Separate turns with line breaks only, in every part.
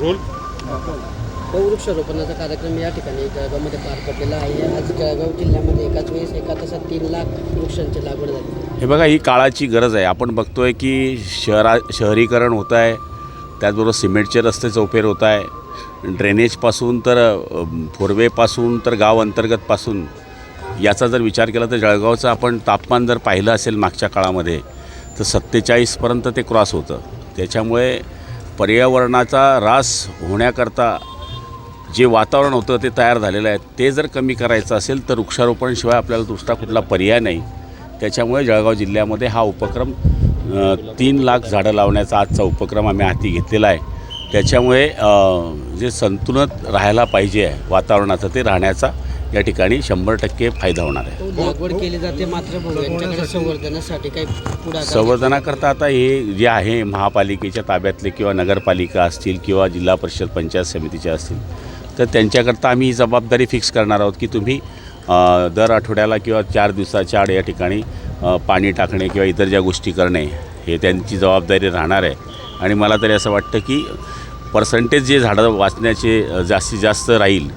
Role
वृक्षारोपणाचा कार्यक्रम या ठिकाणी जळगावमध्ये पार पडलेला आहे। आज जळगाव जिल्ह्यामध्ये एकाच वेळेस एका तासात 3 लाख वृक्षांची लागवड झाली।
हे बघा, ही काळाची गरज आहे। आपण बघतोय की शहरीकरण होत आहे, त्याचबरोबर सिमेंटचे रस्ते चौफेर होत आहे, ड्रेनेजपासून तर फोरवेपासून तर गाव अंतर्गतपासून याचा जर विचार केला तर जळगावचं आपण तापमान जर पाहिलं असेल मागच्या काळामध्ये तर 47पर्यंत ते क्रॉस होतं। त्याच्यामुळे पर्यावरणाचा ऱ्हास होण्याकरता जे वातावरण होतं ते तयार झालेलं आहे, ते जर कमी करायचं असेल तर वृक्षारोपणशिवाय आपल्याला दुसरा कुठला पर्याय नाही। त्याच्यामुळे जळगाव जिल्ह्यामध्ये हा उपक्रम 3 लाख झाडं लावण्याचा आजचा उपक्रम आम्ही हाती घेतलेला आहे। त्याच्यामुळे जे संतुलन राहायला पाहिजे आहे वातावरणाचं ते राहण्याचा या ठिकाणी 100% फायदा होणार आहे।
लागवड केली जाते, मात्र यांच्याकडे संवर्धनासाठी काही पुढाकार
संवर्धनाकरता आता हे जे आहे महापालिकेच्या ताब्यातले किंवा नगरपालिका असतील किंवा जिल्हा परिषद पंचायत समितीच्या असतील तर त्यांच्याकरता आम्ही ही जबाबदारी फिक्स करणार आहोत की तुम्ही दर आठवड्याला किंवा 4 दिवसाच्या आड या ठिकाणी पाणी टाकणे किंवा इतर ज्या गोष्टी करणे हे त्यांची जबाबदारी राहणार आहे। आणि मला तरी असं वाटतं की पर्सेंटेज जे झाडं वाचण्याचे जास्तीत जास्त राहील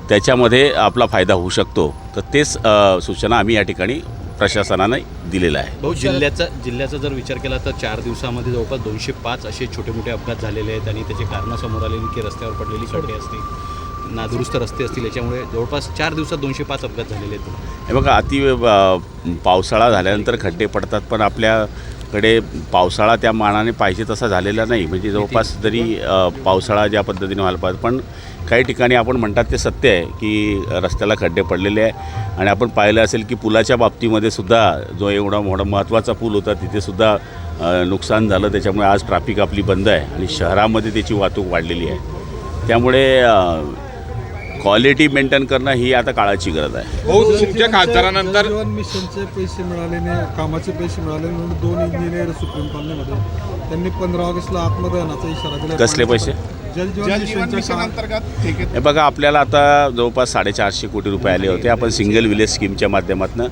त्याच्यामध्ये आपला फायदा होऊ शकतो, तर तेच सूचना आम्ही या ठिकाणी प्रशासनाने दिलेला आहे।
भाऊ, जिल्ह्याचा जर विचार केला तर 4 दिवसामध्ये जवळपास 205 असे छोटे मोठे अपघात झालेले आहेत आणि त्याचे कारणं समोर आलेली की रस्त्यावर पडलेली खड्डे असतील, नादुरुस्त रस्ते असतील, याच्यामुळे जवळपास 4 दिवसात 205 अपघात झालेले आहेत।
हे बघा, पावसाळा झाल्यानंतर खड्डे पडतात, पण आपल्याकडे पावसाळा त्या मानाने पाहिजे तसा झालेला नाही। म्हणजे जवळपास जरी पावसाळा ज्या पद्धतीने व्हायला पाहिजे, पण काही ठिकाणी आपण म्हणतात ते सत्य आहे की रस्त्याला खड्डे पडलेले आहे। आणि आपण पाहिलं असेल की पुलाच्या बाबतीमध्ये सुद्धा जो एवढा मोठा महत्त्वाचा पूल होता तिथेसुद्धा नुकसान झालं। त्याच्यामुळे आज ट्रॅफिक आपली बंद आहे आणि शहरामध्ये त्याची वाहतूक वाढलेली आहे। त्यामुळे क्वालिटी मेंटेन करणं ही आता काळाची गरज आहे।
भाऊ, तुमच्या खासदारानंतर
जल जीवन मिशनचे पैसे मिळाले नाही, कामाचे पैसे मिळाले म्हणून 2 इंजिनियर सुप्रीम कोर्टामध्ये त्यांनी 15 ऑगस्टला आत्मदहनाचा इशारा दिला।
कसले पैसे?
जल जीवन मिशन अंतर्गत
हे बघा, आपल्याला आता जवळपास 450 कोटी रुपये आले होते। आपण सिंगल विलेज स्कीमच्या माध्यमातून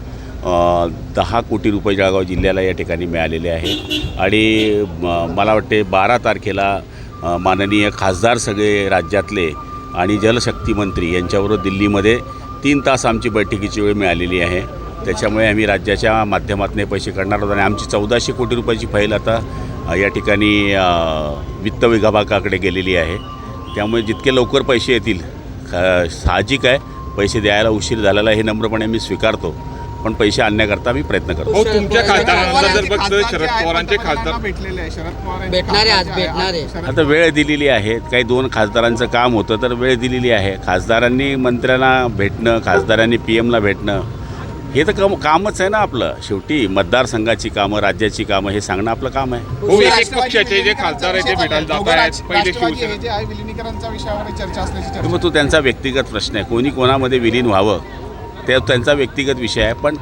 10 कोटी रुपये जळगाव जिल्ह्याला या ठिकाणी मिळालेले आहे। आणि मला वाटते 12 तारखेला माननीय खासदार सगळे राज्यातले आणि जलशक्ती मंत्री यांच्याबरोबर दिल्लीमध्ये 3 तास आमची बैठकीची वेळ मिळालेली आहे। त्याच्यामुळे आम्ही राज्याच्या माध्यमातून पैसे करणार आहोत आणि आमची 1400 कोटी रुपयाची फाईल आता या ठिकाणी वित्त विभागाकडे गेलेली आहे। त्यामुळे जितके लवकर पैसे येतील, साहजिक आहे पैसे द्यायला उशीर झालेला हे नम्रपणे मी स्वीकारतो, पण पैसे आणण्याकरता मी प्रयत्न करतो।
भाऊ, तुमच्या खासदारानंतर जर बघतोय शरद पवारांचे खासदार
भेटलेले आहे, शरद पवार
भेटणारे आज भेटणारे
आता वेळ दिलेली आहे। काही 2 खासदारांचं काम होतं तर वेळ दिलेली आहे। खासदारांनी मंत्र्यांना भेटणं, खासदारांनी PM ला भेटणं हे तर कामच आहे ना आपलं। शेवटी मतदारसंघाची कामं, राज्याची कामं हे सांगणं आपलं काम आहे।
भाऊ, एक पक्षाचे जे खासदार आहे ते भेटायला जात आहेत, पहिले शिवसेना
विलिनीकरणच्या विषयावर चर्चा असल्याची चर्चा।
मग तो त्यांचा व्यक्तिगत प्रश्न आहे, कोणी कोणामध्ये विलीन व्हावं ते त्यांचा व्यक्तिगत विषय आहे। पण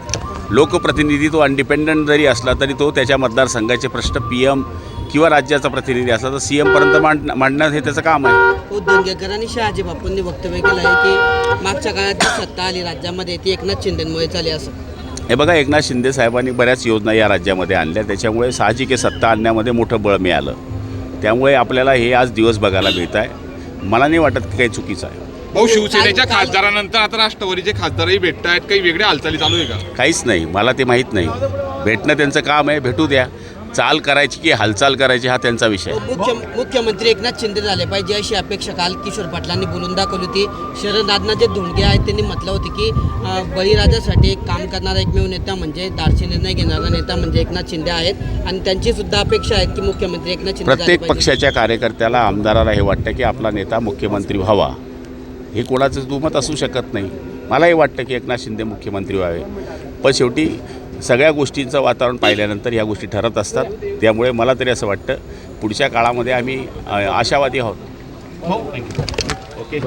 लोकप्रतिनिधी तो अनडिपेंडंट जरी असला तरी तो त्याच्या मतदारसंघाचे प्रश्न PM किंवा राज्याचा प्रतिनिधी असला तर CM पर्यंत मांडणं हे त्याचं काम आहे।
दंगेकर आणि शहाजी बापूंनी वक्तव्य केलं आहे की मागच्या काळात जी सत्ता आली राज्यामध्ये ती एकनाथ शिंदेमुळे झाली असं।
हे बघा, एकनाथ शिंदे साहेबांनी बऱ्याच योजना या राज्यामध्ये आणल्या, त्याच्यामुळे साहजिक आहे सत्ता आणण्यामध्ये मोठं बळ मिळालं। त्यामुळे आपल्याला हे आज दिवस बघायला मिळत आहे। मला नाही वाटत की काही चुकीचं आहे।
भाऊ, शिवसेनेच्या खासदारानंतर आता राष्ट्रवादीचे खासदारही भेटत आहेत, काही वेगळ्या हालचाली चालू आहे का?
काहीच नाही, मला ते माहीत नाही। भेटणं त्यांचं काम आहे, भेटू द्या। चाल करायची की हालचाल करायची हा त्यांचा विषय आहे।
मुख्यमंत्री एकनाथ शिंदे झाले पाहिजे अशी अपेक्षा काल किशोर पाटलांनी बोलून दाखवली होती। शरद जे धोंडगे आहेत त्यांनी म्हटलं होतं की बळीराजासाठी काम करणारा एकमेव नेता म्हणजे धाडसी निर्णय घेणारा नेता म्हणजे एकनाथ शिंदे आहेत आणि त्यांची सुद्धा अपेक्षा आहेत की मुख्यमंत्री एकनाथ शिंदे
प्रत्येक पक्षाच्या कार्यकर्त्याला, आमदाराला हे वाटतं की आपला नेता मुख्यमंत्री व्हावा, हे कोणाचं दुमत असू शकत नाही। मलाही वाटतं की एकनाथ शिंदे मुख्यमंत्री व्हावे, पण शेवटी सगळ्या गोष्टींचं वातावरण पाहिल्यानंतर ह्या गोष्टी ठरत असतात। त्यामुळे मला तरी असं वाटतं पुढच्या काळामध्ये आम्ही आशावादी आहोत।
ओके।